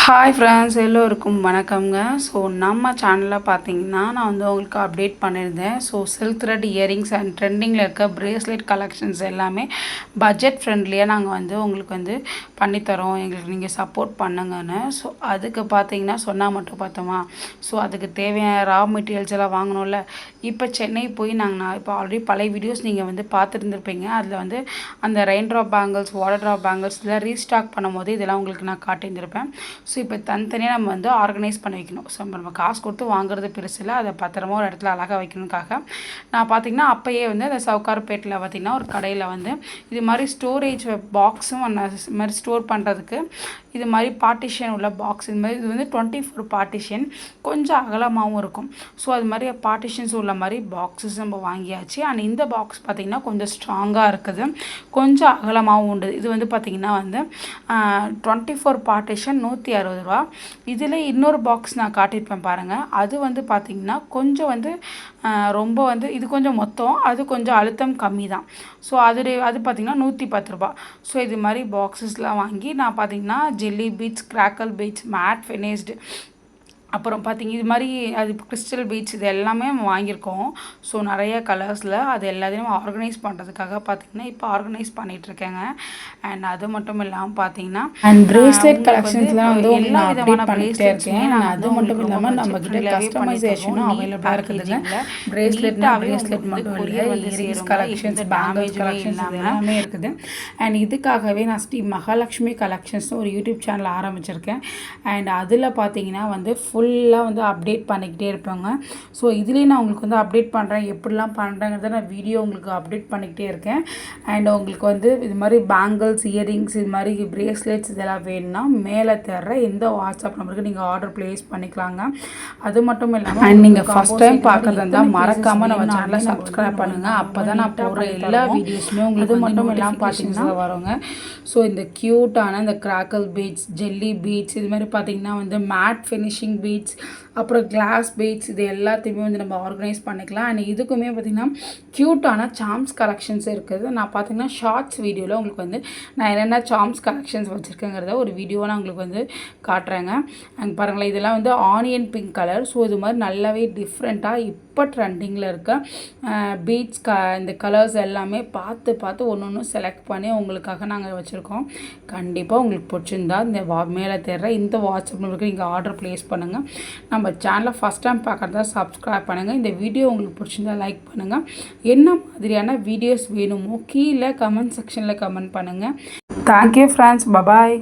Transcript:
Hi friends, எல்லோருக்கும் வணக்கம்ங்க. So நம்ம சேனலில் பார்த்தீங்கன்னா நான் உங்களுக்கு அப்டேட் பண்ணியிருந்தேன். So silk thread earrings and ட்ரெண்டிங்கில் இருக்க ப்ரேஸ்லெட் கலெக்ஷன்ஸ் எல்லாமே பட்ஜெட் ஃப்ரெண்ட்லியாக நாங்கள் உங்களுக்கு பண்ணித்தரோம், எங்களுக்கு நீங்கள் சப்போர்ட் பண்ணுங்கன்னு. ஸோ அதுக்கு பார்த்தீங்கன்னா சொன்னால் மட்டும் பார்த்தோமா, ஸோ அதுக்கு தேவையான ரா மெட்டீரியல்ஸ் எல்லாம் வாங்கணும்ல. இப்போ சென்னை போய் நான் இப்போ ஆல்ரெடி பழைய வீடியோஸ் நீங்கள் பார்த்துருந்துருப்பீங்க. அதில் அந்த rain drop bangles, water drop bangles இதெல்லாம் ரீஸ்டாக் பண்ணும்போது இதெல்லாம் உங்களுக்கு நான் காட்டியிருந்திருப்பேன். ஸோ இப்போ தனித்தனியாக நம்ம ஆர்கனைஸ் பண்ணி வைக்கணும். ஸோ நம்ம காசு கொடுத்து வாங்குறது பெருசு இல்லை, அதை பத்திரமா ஒரு இடத்துல அழகாக வைக்கணுக்காக நான் பார்த்திங்கன்னா அப்போயே அந்த சவுகார்பேட்டில் பார்த்திங்கன்னா ஒரு கடையில் இது மாதிரி ஸ்டோரேஜ் பாக்ஸும் இது மாதிரி ஸ்டோர் பண்ணுறதுக்கு இது மாதிரி பார்ட்டிஷன் உள்ள பாக்ஸ் இது 24 பார்ட்டிஷன் கொஞ்சம் அகலமாகவும் இருக்கும். ஸோ அது மாதிரி பார்ட்டிஷன்ஸ் உள்ள மாதிரி பாக்ஸஸ் நம்ம வாங்கியாச்சு. அண்ட் இந்த பாக்ஸ் பார்த்திங்கன்னா கொஞ்சம் ஸ்ட்ராங்காக இருக்குது, கொஞ்சம் அகலமாகவும் உண்டு. இது பார்த்திங்கன்னா 24 பார்ட்டிஷன் 160 ரூபா. இதில் இன்னொரு பாக்ஸ் நான் காட்டியிருப்பேன் பாருங்கள். அது பார்த்திங்கன்னா கொஞ்சம் ரொம்ப இது கொஞ்சம் மொத்தம், அது கொஞ்சம் அழுத்தம் கம்மி தான். ஸோ அது பார்த்திங்கன்னா 110 ரூபா. ஸோ இது மாதிரி பாக்ஸஸ்லாம் வாங்கி நான் பார்த்திங்கன்னா jelly beads, crackle beads, matte finished, அப்புறம் பார்த்திங்க இது மாதிரி அது கிறிஸ்டல் பீட்ஸ் இது எல்லாமே வாங்கியிருக்கோம். ஸோ நிறைய கலர்ஸில் அது எல்லாத்தையும் ஆர்கனைஸ் பண்ணுறதுக்காக பார்த்திங்கன்னா இப்போ ஆர்கனைஸ் பண்ணிகிட்ருக்கேங்க. அண்ட் அது மட்டும் இல்லாமல் பார்த்திங்கன்னா அண்ட் பிரேஸ்லெட் கலெக்ஷன்ஸ்லாம் எல்லா விதமான பண்ணிகிட்டே இருக்கேன். அது மட்டும் இல்லாமல் நம்மக்கிட்ட கஸ்டமைசேஷனும் அவைலபிளாக இருக்குதுங்க. பிரேஸ்லெட்னா பிரேஸ்லெட் மட்டும் இல்லை, இயரிங்ஸ் கலெக்ஷன்ஸ், பேங்கிள்ஸ் கலெக்ஷன்ஸ் எல்லாமே இருக்குது. அண்ட் இதுக்காகவே நான் ஸ்ரீ மகாலட்சுமி கலெக்ஷன்ஸ்னு ஒரு யூடியூப் சேனல் ஆரம்பிச்சிருக்கேன். அண்ட் அதில் பார்த்திங்கன்னா ஃபுல்லாக அப்டேட் பண்ணிக்கிட்டே இருப்பாங்க. ஸோ இதுலேயே நான் உங்களுக்கு அப்டேட் பண்ணுறேன், எப்படிலாம் பண்ணுறேங்கிறத நான் வீடியோ உங்களுக்கு அப்டேட் பண்ணிக்கிட்டே இருக்கேன். அண்ட் உங்களுக்கு இது மாதிரி பேங்கிள்ஸ், இயரிங்ஸ், இது மாதிரி பிரேஸ்லெட்ஸ் இதெல்லாம் வேணும்னா மேலே தர்ற எந்த வாட்ஸ்அப் நம்பருக்கு நீங்கள் ஆர்டர் ப்ளேஸ் பண்ணிக்கலாங்க. அது மட்டும் இல்லாமல் அண்ட் நீங்கள் ஃபஸ்ட் டைம் பார்க்குறதா இருந்தால் மறக்காமல் நம்ம சேனலை சப்ஸ்கிரைப் பண்ணுங்கள். அப்போ தான் நான் போடுற எல்லா வீடியோஸுமே உங்களுக்கு அது மட்டும் இல்லாமல் பார்த்தீங்கன்னா வருங்க. ஸோ இந்த க்யூட்டான இந்த கிராக்கல் பீட்ஸ், ஜெல்லி பீட்ஸ், இது மாதிரி பார்த்திங்கன்னா மேட் ஃபினிஷிங் பீட்ஸ், அப்புறம் கிளாஸ் பீட்ஸ் இது எல்லாத்தையுமே நம்ம ஆர்கனைஸ் பண்ணிக்கலாம். அண்ட் இதுக்குமே பார்த்திங்கன்னா க்யூட்டான சாம்ஸ் கலெக்ஷன்ஸ் இருக்குது. நான் பார்த்திங்கன்னா ஷார்ட்ஸ் வீடியோவில் உங்களுக்கு நான் என்னென்ன சாம்ஸ் கலெக்ஷன்ஸ் வச்சுருக்கேங்கிறத ஒரு வீடியோவை நான் உங்களுக்கு காட்டுறேங்க. அங்கே பாருங்களேன், இதெல்லாம் ஆனியன் பிங்க் கலர். ஸோ இது மாதிரி நல்லாவே டிஃப்ரெண்ட்டாக இப்போ ட்ரெண்டிங்கில் இருக்க பீட்ஸ் இந்த கலர்ஸ் எல்லாமே பார்த்து ஒன்று செலக்ட் பண்ணி உங்களுக்காக நாங்கள் வச்சுருக்கோம். கண்டிப்பாக உங்களுக்கு பிடிச்சிருந்தா இந்த மேலே தேர்ற இந்த வாட்ஸ்அப் நம்பருக்கு நீங்கள் ஆர்டர் ப்ளேஸ் பண்ணுங்கள். நம்ம சேனலை ஃபஸ்ட் டைம் பார்க்குறதா சப்ஸ்கிரைப் பண்ணுங்கள். இந்த வீடியோ உங்களுக்கு பிடிச்சிருந்தா லைக் பண்ணுங்கள். என்ன மாதிரியான வீடியோஸ் வேணுமோ கீழே கமெண்ட் செக்ஷனில் கமெண்ட் பண்ணுங்கள். Thank you friends, bye bye.